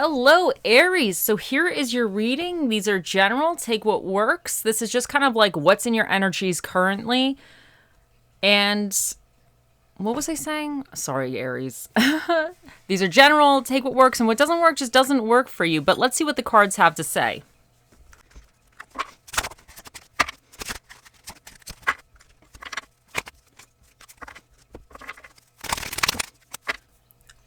Hello, Aries. So here is your reading. These are general. Take what works. This is just kind of like what's in your energies currently. And what was I saying? Sorry, Aries. These are general. Take what works. And what doesn't work just doesn't work for you. But let's see what the cards have to say.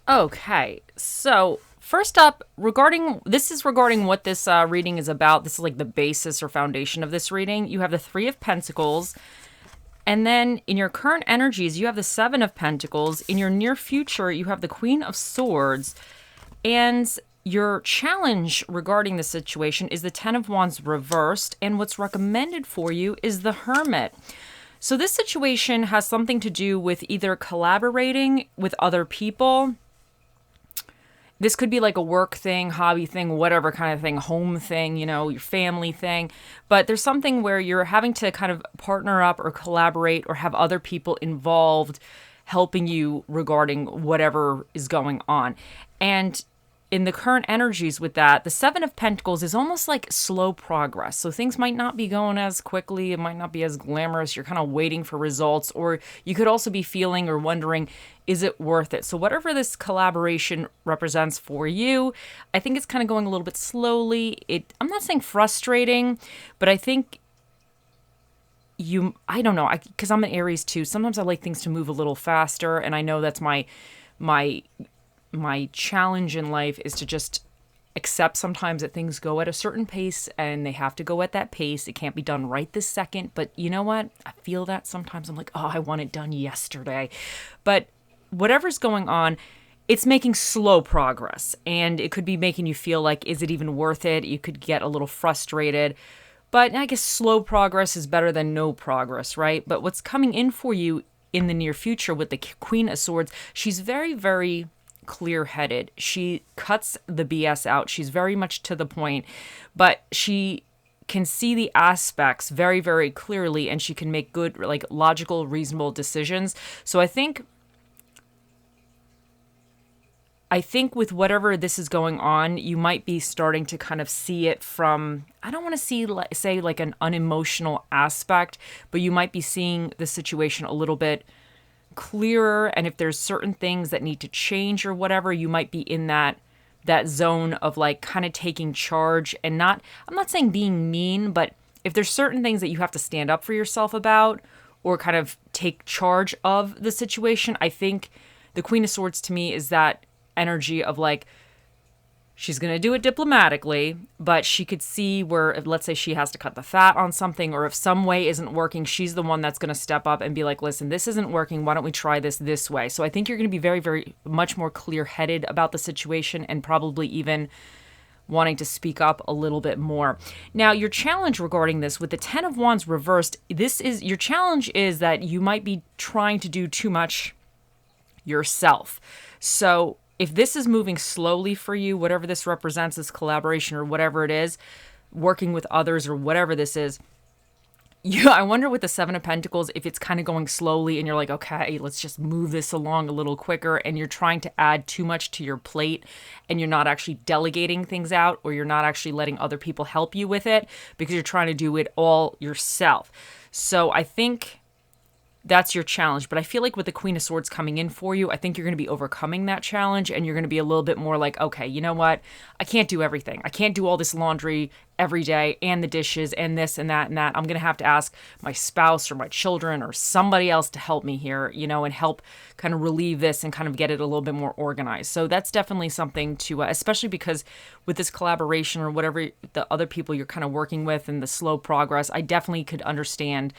Okay, so first up, regarding what this reading is about. This is like the basis or foundation of this reading. You have the Three of Pentacles, and then in your current energies, you have the Seven of Pentacles. In your near future, you have the Queen of Swords, and your challenge regarding the situation is the Ten of Wands reversed, and what's recommended for you is the Hermit. So this situation has something to do with either collaborating with other people. This could be like a work thing, hobby thing, whatever kind of thing, home thing, you know, your family thing. But there's something where you're having to kind of partner up or collaborate or have other people involved helping you regarding whatever is going on. And in the current energies with that, the Seven of Pentacles is almost like slow progress. So things might not be going as quickly. It might not be as glamorous. You're kind of waiting for results. Or you could also be feeling or wondering, is it worth it? So whatever this collaboration represents for you, I think it's kind of going a little bit slowly. I'm not saying frustrating, but I think I don't know, because I'm an Aries too. Sometimes I like things to move a little faster. And I know that's my challenge in life is to just accept sometimes that things go at a certain pace and they have to go at that pace. It can't be done right this second. But you know what? I feel that sometimes I'm like, oh, I want it done yesterday. But whatever's going on, it's making slow progress. And it could be making you feel like, is it even worth it? You could get a little frustrated. But I guess slow progress is better than no progress, right? But what's coming in for you in the near future with the Queen of Swords, she's very, very clear-headed. She cuts the BS out. She's very much to the point, but she can see the aspects very, very clearly, and she can make good, like, logical, reasonable decisions. So I think with whatever this is going on, you might be starting to kind of see it from, I don't want to say like an unemotional aspect, but you might be seeing the situation a little bit clearer. And if there's certain things that need to change or whatever, you might be in that zone of like kind of taking charge and I'm not saying being mean, but if there's certain things that you have to stand up for yourself about or kind of take charge of the situation, I think the Queen of Swords to me is that energy of like, she's going to do it diplomatically, but she could see where, let's say she has to cut the fat on something, or if some way isn't working, she's the one that's going to step up and be like, listen, this isn't working. Why don't we try this way? So I think you're going to be very, very much more clear-headed about the situation and probably even wanting to speak up a little bit more. Now, your challenge regarding this with the Ten of Wands reversed, your challenge is that you might be trying to do too much yourself. So if this is moving slowly for you, whatever this represents, this collaboration or whatever it is, working with others or whatever this is, I wonder with the Seven of Pentacles, if it's kind of going slowly and you're like, okay, let's just move this along a little quicker, and you're trying to add too much to your plate and you're not actually delegating things out, or you're not actually letting other people help you with it because you're trying to do it all yourself. So I think that's your challenge. But I feel like with the Queen of Swords coming in for you, I think you're going to be overcoming that challenge, and you're going to be a little bit more like, okay, you know what? I can't do everything. I can't do all this laundry every day and the dishes and this and that and that. I'm going to have to ask my spouse or my children or somebody else to help me here, you know, and help kind of relieve this and kind of get it a little bit more organized. So that's definitely something to, especially because with this collaboration or whatever the other people you're kind of working with and the slow progress, I definitely could understand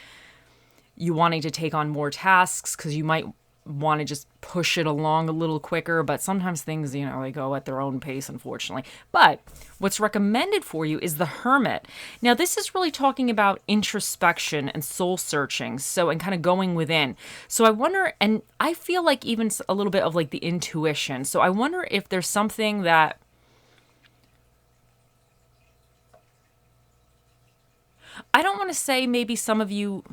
you wanting to take on more tasks because you might want to just push it along a little quicker. But sometimes things, you know, they go at their own pace, unfortunately. But what's recommended for you is the Hermit. Now, this is really talking about introspection and soul searching. So, and kind of going within. So I wonder, and I feel like even a little bit of like the intuition. So I wonder if there's something that I don't want to say maybe some of you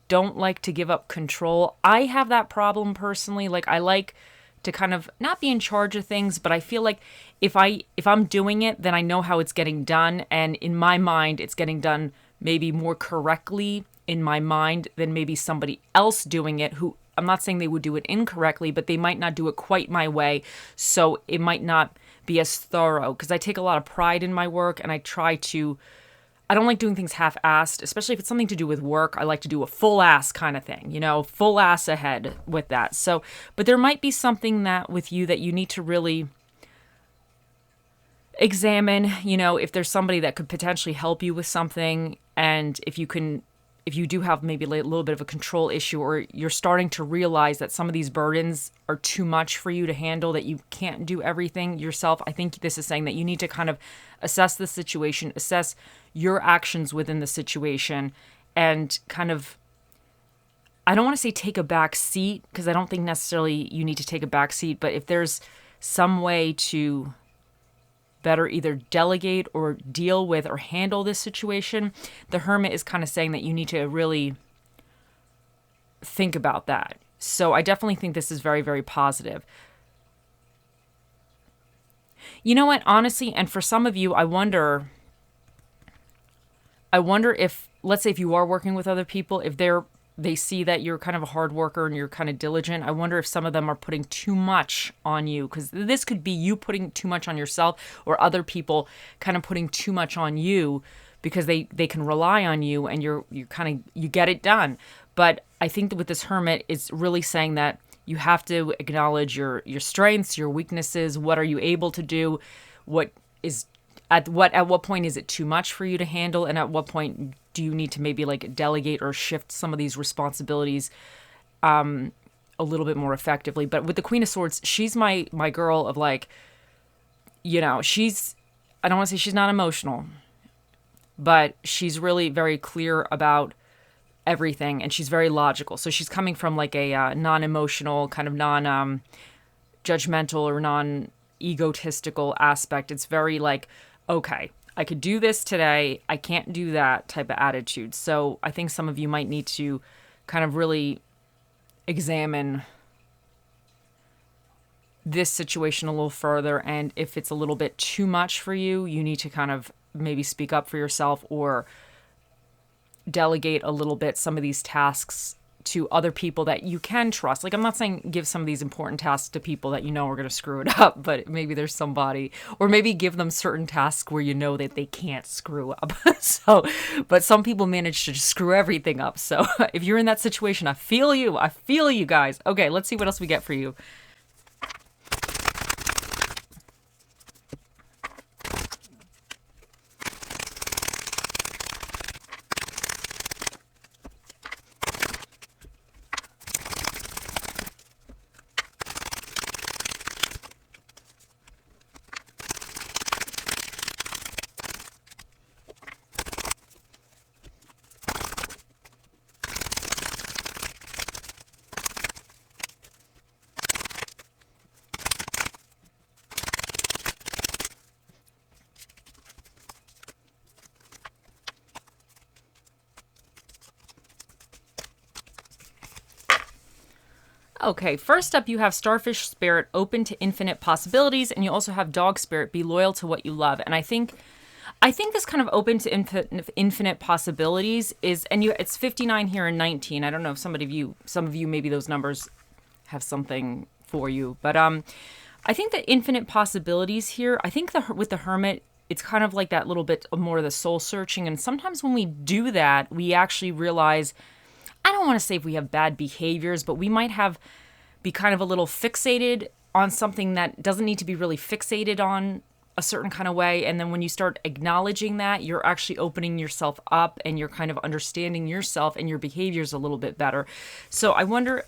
don't like to give up control. I have that problem personally. Like, I like to kind of not be in charge of things, but I feel like if I'm doing it, then I know how it's getting done, and in my mind it's getting done maybe more correctly in my mind than maybe somebody else doing it, who I'm not saying they would do it incorrectly, but they might not do it quite my way, so it might not be as thorough, because I take a lot of pride in my work, and I don't like doing things half-assed, especially if it's something to do with work. I like to do a full-ass kind of thing, full ass ahead with that. So, but there might be something that with you that you need to really examine, if there's somebody that could potentially help you with something, and if you do have maybe a little bit of a control issue, or you're starting to realize that some of these burdens are too much for you to handle, that you can't do everything yourself. I think this is saying that you need to kind of assess the situation, assess your actions within the situation, and kind of, I don't want to say take a back seat, because I don't think necessarily you need to take a back seat, but if there's some way to better either delegate or deal with or handle this situation, the Hermit is kind of saying that you need to really think about that. So I definitely think this is very, very positive. You know what, honestly, and for some of you, I wonder if, let's say if you are working with other people, if they see that you're kind of a hard worker and you're kind of diligent, I wonder if some of them are putting too much on you, because this could be you putting too much on yourself, or other people kind of putting too much on you because they can rely on you, and you get it done. But I think that with this Hermit, it's really saying that you have to acknowledge your strengths, your weaknesses. What are you able to do? At what point is it too much for you to handle? And at what point do you need to maybe like delegate or shift some of these responsibilities a little bit more effectively? But with the Queen of Swords, she's my girl of like, I don't want to say she's not emotional, but she's really very clear about everything, and she's very logical. So she's coming from like a non-emotional, kind of non-judgmental or non-egotistical aspect. It's very like, okay, I could do this today, I can't do that type of attitude. So I think some of you might need to kind of really examine this situation a little further, and if it's a little bit too much for you, you need to kind of maybe speak up for yourself, or delegate a little bit some of these tasks to other people that you can trust. Like, I'm not saying give some of these important tasks to people that are going to screw it up, but maybe there's somebody, or maybe give them certain tasks where you know that they can't screw up. But some people manage to just screw everything up. So if you're in that situation, I feel you guys. Okay, let's see what else we get for you. Okay, first up you have Starfish Spirit, open to infinite possibilities, and you also have Dog Spirit, be loyal to what you love. And I think this kind of open to infinite possibilities is, and it's 59 here and 19. I don't know if some of you maybe those numbers have something for you, but I think the infinite possibilities here, I think with the Hermit, it's kind of like that little bit of more of the soul searching, and sometimes when we do that, we actually realize, I don't want to say if we have bad behaviors, but we might be kind of a little fixated on something that doesn't need to be really fixated on a certain kind of way. And then when you start acknowledging that, you're actually opening yourself up, and you're kind of understanding yourself and your behaviors a little bit better. So I wonder,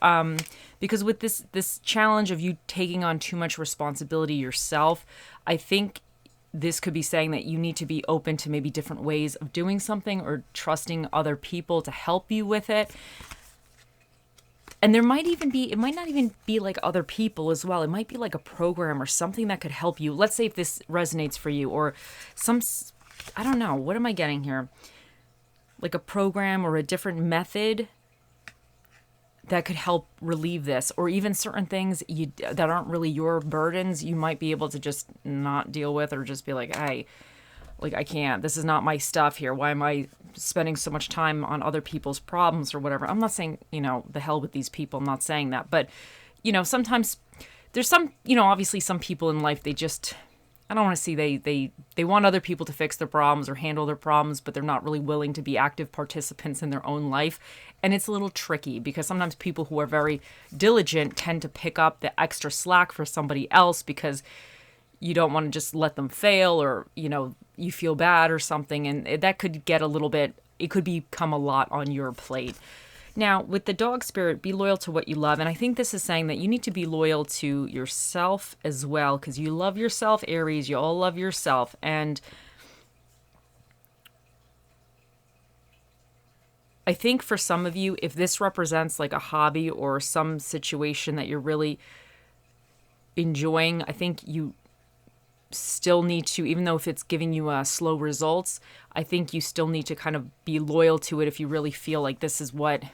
because with this challenge of you taking on too much responsibility yourself, I think this could be saying that you need to be open to maybe different ways of doing something, or trusting other people to help you with it. And it might not even be like other people as well. It might be like a program or something that could help you. Let's say if this resonates for you, or I don't know, what am I getting here? Like a program or a different method that could help relieve this, or even certain things that aren't really your burdens, you might be able to just not deal with, or just be like, hey, like, I can't, this is not my stuff here. Why am I spending so much time on other people's problems or whatever? I'm not saying, the hell with these people. I'm not saying that. But, sometimes there's some, obviously some people in life, they just, I don't want to see they want other people to fix their problems or handle their problems, but they're not really willing to be active participants in their own life. And it's a little tricky because sometimes people who are very diligent tend to pick up the extra slack for somebody else because you don't want to just let them fail, or, you feel bad or something. And that could get a little bit, it could become a lot on your plate. Now, with the dog spirit, be loyal to what you love. And I think this is saying that you need to be loyal to yourself as well, because you love yourself, Aries. You all love yourself. And I think for some of you, if this represents like a hobby or some situation that you're really enjoying, I think you still need to, even though if it's giving you slow results, I think you still need to kind of be loyal to it if you really feel like this is what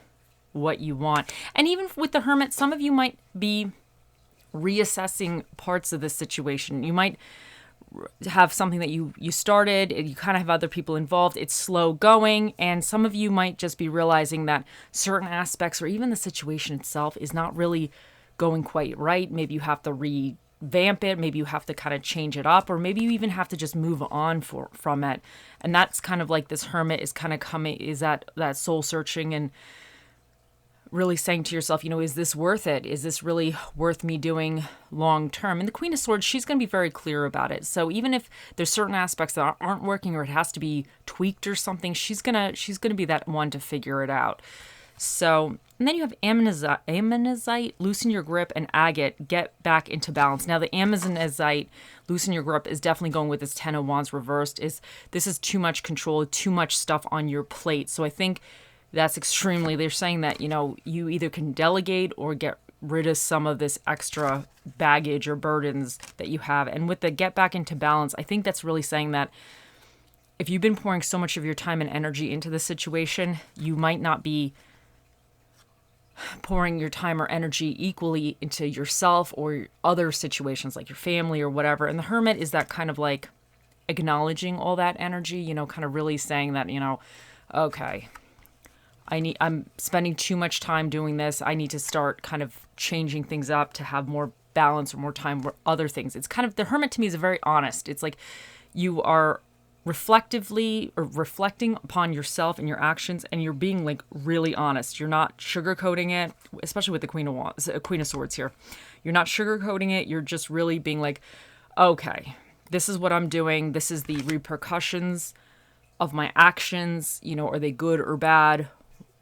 you want. And even with the Hermit, some of you might be reassessing parts of this situation. You might have something that you started, you kind of have other people involved, it's slow going, and some of you might just be realizing that certain aspects or even the situation itself is not really going quite right. Maybe you have to revamp it, maybe you have to kind of change it up, or maybe you even have to just move on from it. And that's kind of like this Hermit is kind of coming, is that soul searching and really saying to yourself, is this worth it? Is this really worth me doing long term? And the Queen of Swords, she's going to be very clear about it. So even if there's certain aspects that aren't working, or it has to be tweaked or something, she's gonna be that one to figure it out. So, and then you have Amazonite, loosen your grip, and Agate, get back into balance. Now the Amazonite, loosen your grip, is definitely going with this Ten of Wands reversed. This is too much control, too much stuff on your plate. So I think that's they're saying that, you either can delegate or get rid of some of this extra baggage or burdens that you have. And with the get back into balance, I think that's really saying that if you've been pouring so much of your time and energy into the situation, you might not be pouring your time or energy equally into yourself or other situations like your family or whatever. And the Hermit is that kind of like acknowledging all that energy, kind of really saying that, okay, I'm spending too much time doing this. I need to start kind of changing things up to have more balance or more time for other things. It's kind of, the Hermit to me is very honest. It's like you are reflecting upon yourself and your actions, and you're being like really honest. You're not sugarcoating it, especially with the Queen of Swords here. You're not sugarcoating it. You're just really being like, okay, this is what I'm doing. This is the repercussions of my actions. Are they good or bad?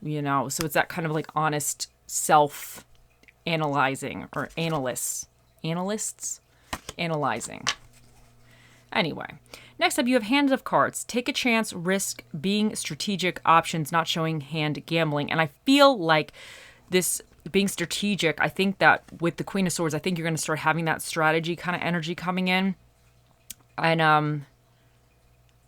So it's that kind of like honest self-analyzing, or analysts analyzing. Anyway, next up you have Hand of Cards. Take a chance, risk, being strategic, options, not showing hand, gambling. And I feel like this being strategic, I think that with the Queen of Swords, I think you're going to start having that strategy kind of energy coming in. And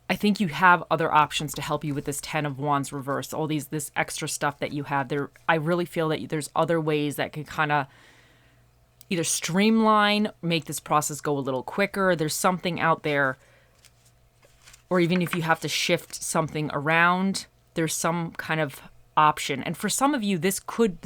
I think you have other options to help you with this Ten of Wands reverse, all this extra stuff that you have there. I really feel that there's other ways that can kind of either streamline, make this process go a little quicker. There's something out there, or even if you have to shift something around, there's some kind of option. And for some of you, this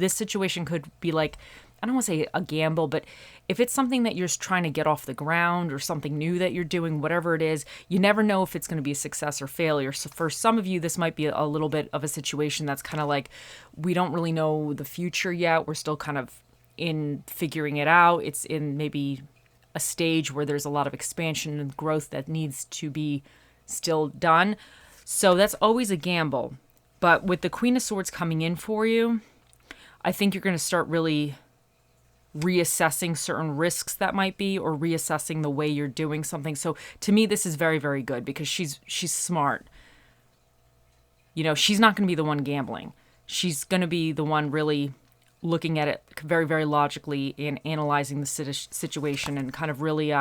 situation could be like, I don't want to say a gamble, but if it's something that you're trying to get off the ground or something new that you're doing, whatever it is, you never know if it's going to be a success or failure. So for some of you, this might be a little bit of a situation that's kind of like, we don't really know the future yet. We're still kind of in figuring it out. It's in maybe a stage where there's a lot of expansion and growth that needs to be still done. So that's always a gamble. But with the Queen of Swords coming in for you, I think you're going to start really reassessing certain risks that might be, or reassessing the way you're doing something. So to me, this is very, very good because she's smart. She's not going to be the one gambling. She's going to be the one really looking at it very, very logically and analyzing the situation and kind of really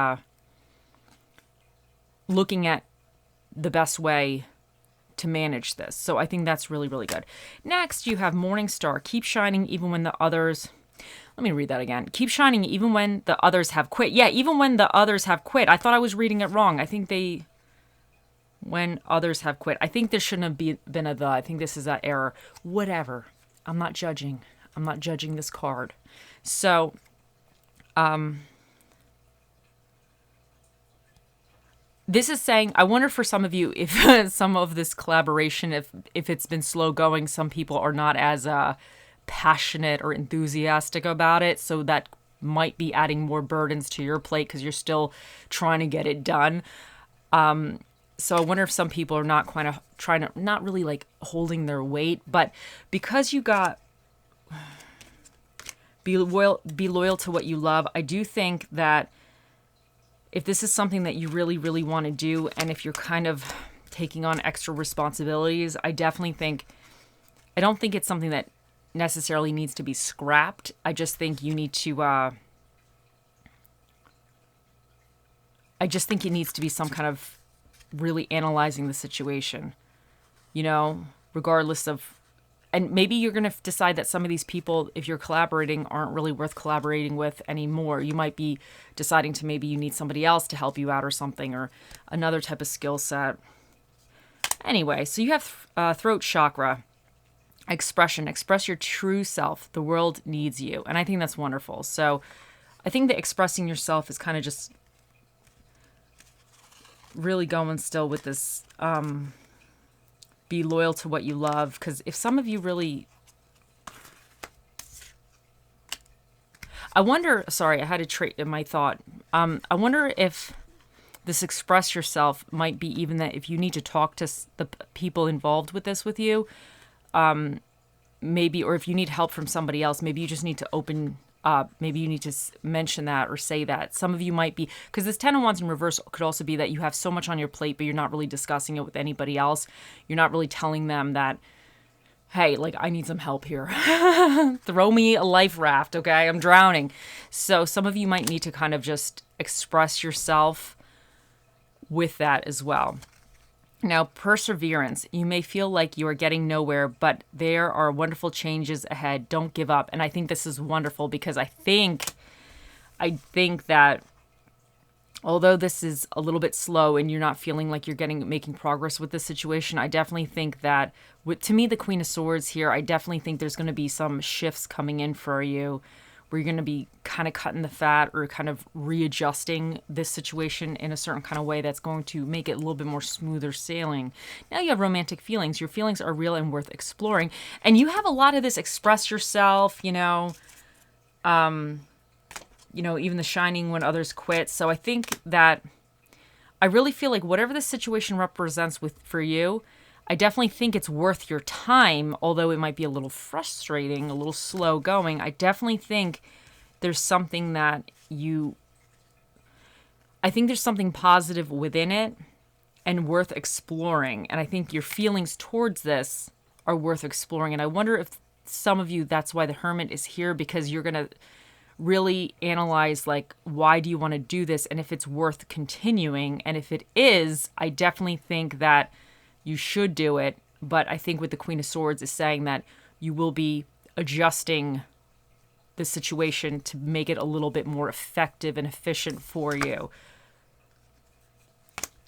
looking at the best way to manage this. So I think that's really, really good. Next, you have Morning Star. Keep shining even when the others... Let me read that again. Keep shining even when the others have quit. Yeah, even when the others have quit. I thought I was reading it wrong. I think they... When others have quit. I think there shouldn't have been a the. I think this is an error. Whatever. I'm not judging. I'm not judging this card. So, this is saying, I wonder for some of you if some of this collaboration, if it's been slow going, some people are not as passionate or enthusiastic about it. So that might be adding more burdens to your plate because you're still trying to get it done. So I wonder if some people are not quite trying to, not really like holding their weight, but because you got be loyal to what you love. I do think that if this is something that you really, really want to do, and if you're kind of taking on extra responsibilities, I definitely think, I don't think it's something that necessarily needs to be scrapped. I just think you need to, I just think it needs to be some kind of really analyzing the situation, you know, regardless of, and maybe you're going to decide that some of these people, if you're collaborating, aren't really worth collaborating with anymore. You might be deciding to, maybe you need somebody else to help you out or something, or another type of skill set. Anyway, so you have throat chakra, expression, express your true self. The world needs you. And I think that's wonderful. So I think that expressing yourself is kind of just really going still with this, be loyal to what you love. Because if some of you really, I wonder, sorry, I had a trait in my thought. I wonder if this express yourself might be even that if you need to talk to the people involved with this with you, maybe, or if you need help from somebody else, maybe you just need to open up. Maybe you need to mention that or say that. Some of you might be, because this 10 of Wands in reverse could also be that you have so much on your plate, but you're not really discussing it with anybody else. You're not really telling them that, hey, like, I need some help here. Throw me a life raft, okay? I'm drowning. So some of you might need to kind of just express yourself with that as well. Now, perseverance. You may feel like you are getting nowhere, but there are wonderful changes ahead. Don't give up. And I think this is wonderful because I think that although this is a little bit slow and you're not feeling like you're making progress with this situation, I definitely think that, to me, the Queen of Swords here, I definitely think there's going to be some shifts coming in for you where you're going to be kind of cutting the fat or kind of readjusting this situation in a certain kind of way that's going to make it a little bit more smoother sailing. Now you have romantic feelings. Your feelings are real and worth exploring. And you have a lot of this express yourself, even the shining when others quit. So I think that I really feel like whatever the situation represents for you, I definitely think it's worth your time, although it might be a little frustrating, a little slow going. I definitely think there's something I think there's something positive within it and worth exploring. And I think your feelings towards this are worth exploring. And I wonder if some of you, that's why the Hermit is here, because you're going to really analyze, like, why do you want to do this? And if it's worth continuing. And if it is, I definitely think that you should do it, but I think with the Queen of Swords is saying that you will be adjusting the situation to make it a little bit more effective and efficient for you.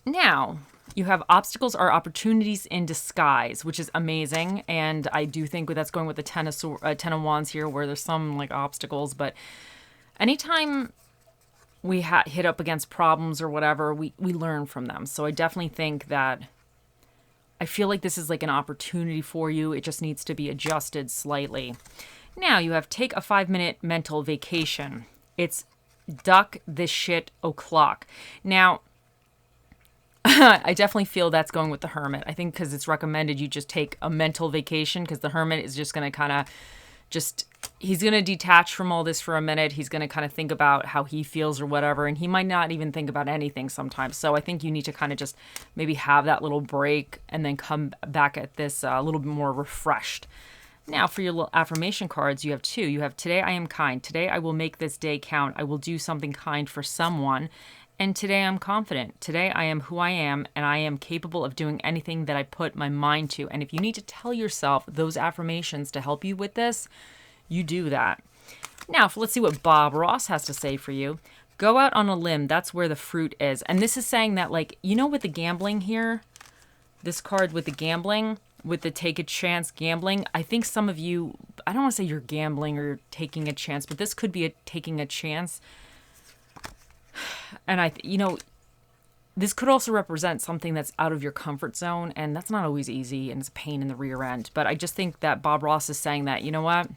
Now, you have obstacles are opportunities in disguise, which is amazing, and I do think that's going with the Ten of Wands here, where there's some like obstacles, but anytime we hit up against problems or whatever, we learn from them. So I definitely think that I feel like this is like an opportunity for you. It just needs to be adjusted slightly. Now you have take a 5-minute mental vacation. It's duck this shit o'clock. Now, I definitely feel that's going with the Hermit. I think because it's recommended you just take a mental vacation, because the Hermit is just going to kind of he's going to detach from all this for a minute. He's going to kind of think about how he feels or whatever, and he might not even think about anything sometimes. So I think you need to kind of just maybe have that little break and then come back at this a little bit more refreshed. Now for your little affirmation cards, you have 2. You have today I am kind. Today I will make this day count. I will do something kind for someone. And today I'm confident. Today I am who I am, and I am capable of doing anything that I put my mind to. And if you need to tell yourself those affirmations to help you with this, you do that. Now, let's see what Bob Ross has to say for you. Go out on a limb. That's where the fruit is. And this is saying that, like, you know, with the gambling here, this card with the gambling, with the take a chance gambling, I think some of you, I don't want to say you're gambling or taking a chance, but this could be taking a chance. And this could also represent something that's out of your comfort zone, and that's not always easy, and it's a pain in the rear end. But I just think that Bob Ross is saying that, you know what?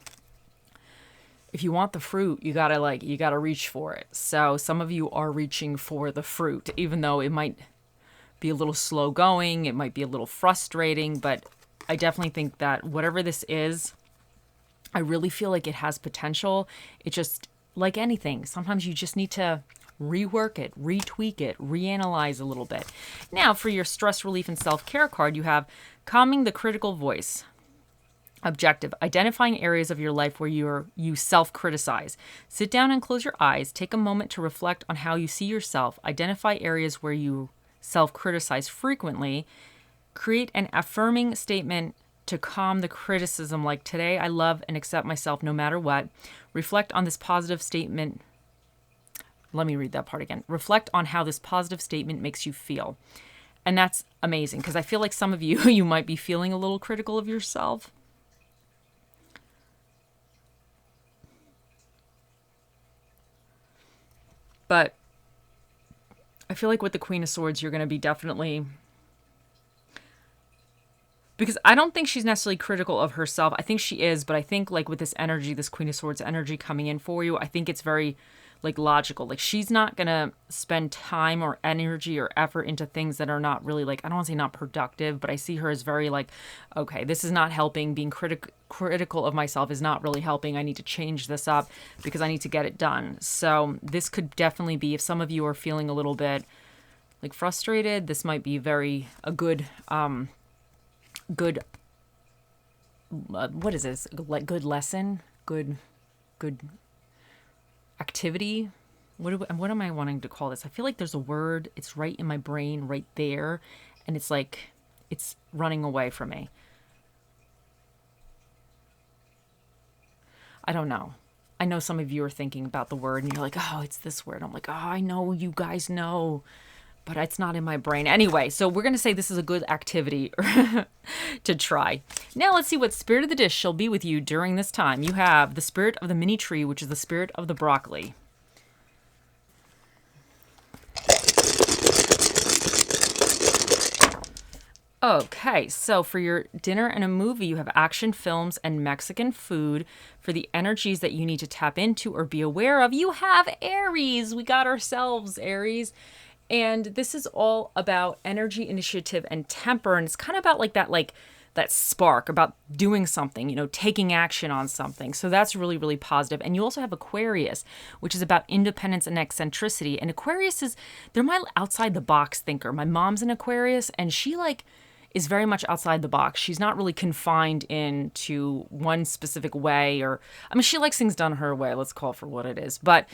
If you want the fruit, you gotta reach for it. So some of you are reaching for the fruit, even though it might be a little slow going, it might be a little frustrating, but I definitely think that whatever this is, I really feel like it has potential. It just, like anything, sometimes you just need to rework it, retweak it, reanalyze a little bit. Now, for your stress relief and self-care card, you have calming the critical voice. Objective, identifying areas of your life where you self-criticize. Sit down and close your eyes. Take a moment to reflect on how you see yourself. Identify areas where you self-criticize frequently. Create an affirming statement to calm the criticism, like, today I love and accept myself no matter what. Reflect on this positive statement. Let me read that part again. Reflect on how this positive statement makes you feel. And that's amazing, because I feel like some of you, you might be feeling a little critical of yourself. But I feel like with the Queen of Swords, you're going to be definitely... Because I don't think she's necessarily critical of herself. I think she is, but I think, like, with this energy, this Queen of Swords energy coming in for you, I think it's very, like, logical. Like, she's not going to spend time or energy or effort into things that are not really, like, I don't want to say not productive, but I see her as very, like, okay, this is not helping. Being critical of myself is not really helping. I need to change this up because I need to get it done. So this could definitely be, if some of you are feeling a little bit, like, frustrated, this might be a good what is this? Like, good lesson, good activity. What am I wanting to call this? I feel like there's a word. It's right in my brain, right there, and it's like it's running away from me. I don't know. I know some of you are thinking about the word, and you're like, oh, it's this word. I'm like, oh, I know you guys know, but it's not in my brain. Anyway, so we're going to say this is a good activity to try. Now let's see what spirit of the dish shall be with you during this time. You have the spirit of the mini tree, which is the spirit of the broccoli. Okay, so for your dinner and a movie, you have action films and Mexican food. For the energies that you need to tap into or be aware of, you have Aries. We got ourselves Aries. And this is all about energy, initiative, and temper. And it's kind of about that spark, about doing something, taking action on something. So that's really, really positive. And you also have Aquarius, which is about independence and eccentricity. And Aquarius they're my outside the box thinker. My mom's an Aquarius, and she is very much outside the box. She's not really confined into one specific way, she likes things done her way. Let's call it for what it is. But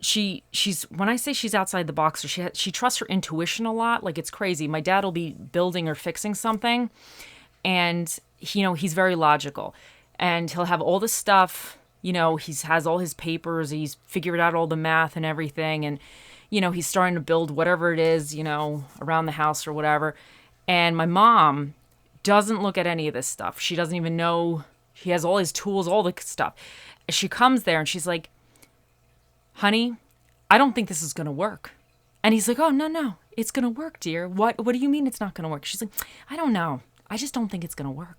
she's when I say she's outside the box, or she trusts her intuition a lot. Like, it's crazy. My dad will be building or fixing something, and he's very logical, and he'll have all the stuff. He has all his papers. He's figured out all the math and everything, and he's starting to build whatever it is, around the house or whatever. And my mom doesn't look at any of this stuff. She doesn't even know. He has all his tools, all the stuff. She comes there and she's like, honey, I don't think this is going to work. And he's like, oh, no, it's going to work, dear. What do you mean it's not going to work? She's like, I don't know. I just don't think it's going to work.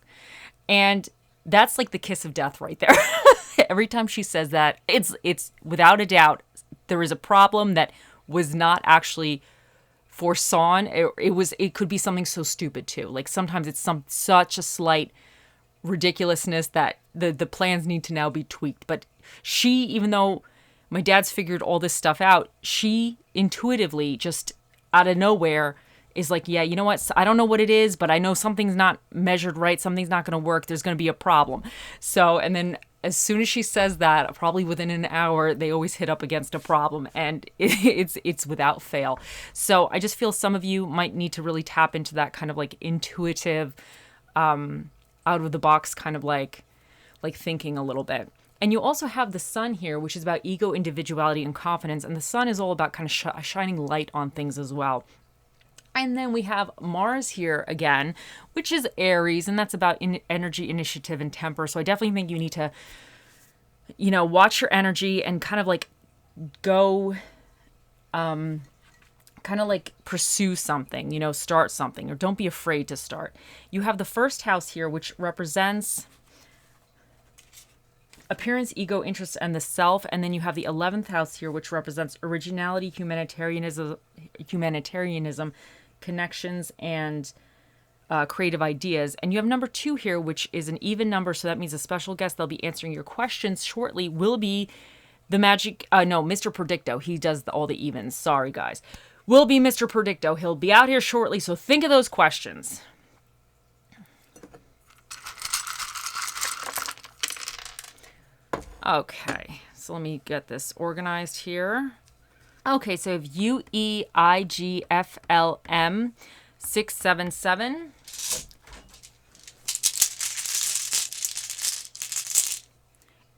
And that's like the kiss of death right there. Every time she says that, it's without a doubt, there is a problem that was not actually foresawn. It could be something so stupid too. Like, sometimes it's such a slight ridiculousness that the plans need to now be tweaked. But she, even though my dad's figured all this stuff out, she intuitively, just out of nowhere, is like, yeah, you know what? I don't know what it is, but I know something's not measured right. Something's not going to work. There's going to be a problem. So, and then as soon as she says that, probably within an hour, they always hit up against a problem, and it's without fail. So I just feel some of you might need to really tap into that kind of like intuitive, out of the box kind of like thinking a little bit. And you also have the sun here, which is about ego, individuality, and confidence. And the sun is all about kind of shining light on things as well. And then we have Mars here again, which is Aries, and that's about energy, initiative, and temper. So I definitely think you need to, watch your energy and kind of like go, kind of like pursue something, start something, or don't be afraid to start. You have the first house here, which represents appearance, ego, interest, and the self. And then you have the 11th house here, which represents originality, humanitarianism, connections, and creative ideas. And you have number 2 here, which is an even number. So that means a special guest that'll be answering your questions shortly will be Mr. Predicto. He does all the evens. Sorry, guys. Will be Mr. Predicto. He'll be out here shortly. So think of those questions. Okay, so let me get this organized here. Okay, so if UEIGFLM 677.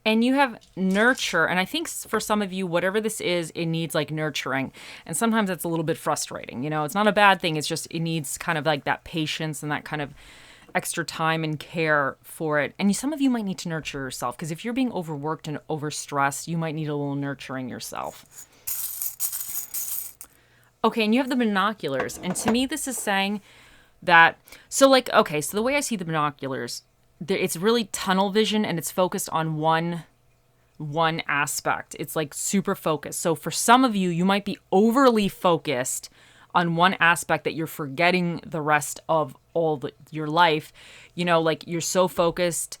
And you have nurture. And I think for some of you, whatever this is, it needs like nurturing. And sometimes it's a little bit frustrating. It's not a bad thing. It's just it needs kind of like that patience and that kind of extra time and care for it. And some of you might need to nurture yourself, because if you're being overworked and overstressed, you might need a little nurturing yourself. Okay, and you have the binoculars. And to me, this is saying that, so the way I see the binoculars, it's really tunnel vision, and it's focused on one aspect. It's like super focused. So for some of you, you might be overly focused on one aspect that you're forgetting the rest of your life. You're so focused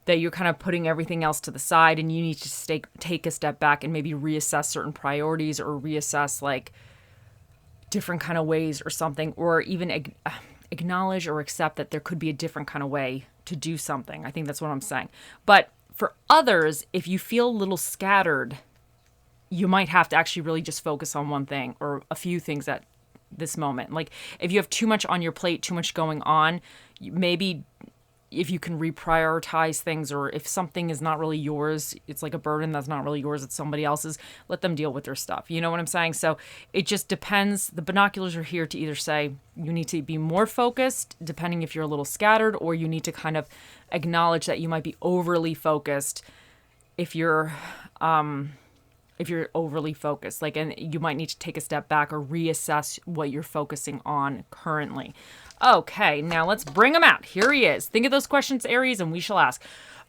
that you're kind of putting everything else to the side, and you need to take a step back and maybe reassess certain priorities, or reassess like different kind of ways or something, or even acknowledge or accept that there could be a different kind of way to do something. I think that's what I'm saying. But for others, if you feel a little scattered, you might have to actually really just focus on one thing or a few things at this moment. Like if you have too much on your plate, too much going on, maybe if you can reprioritize things, or if something is not really yours, it's like a burden that's not really yours, it's somebody else's, let them deal with their stuff. You know what I'm saying? So it just depends. The binoculars are here to either say you need to be more focused, depending if you're a little scattered, or you need to kind of acknowledge that you might be overly focused if you're overly focused, and you might need to take a step back or reassess what you're focusing on currently. Okay, now let's bring him out. Here he is. Think of those questions, Aries, and we shall ask.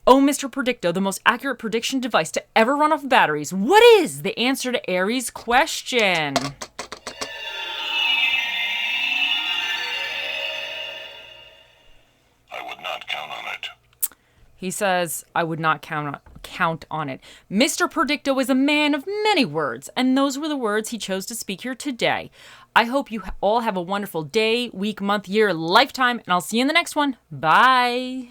Oh, Mr. Predicto, the most accurate prediction device to ever run off batteries. What is the answer to Aries' question? I would not count on it. He says, I would not count on it. Mr. Predicto is a man of many words, and those were the words he chose to speak here today. I hope you all have a wonderful day, week, month, year, lifetime, and I'll see you in the next one. Bye.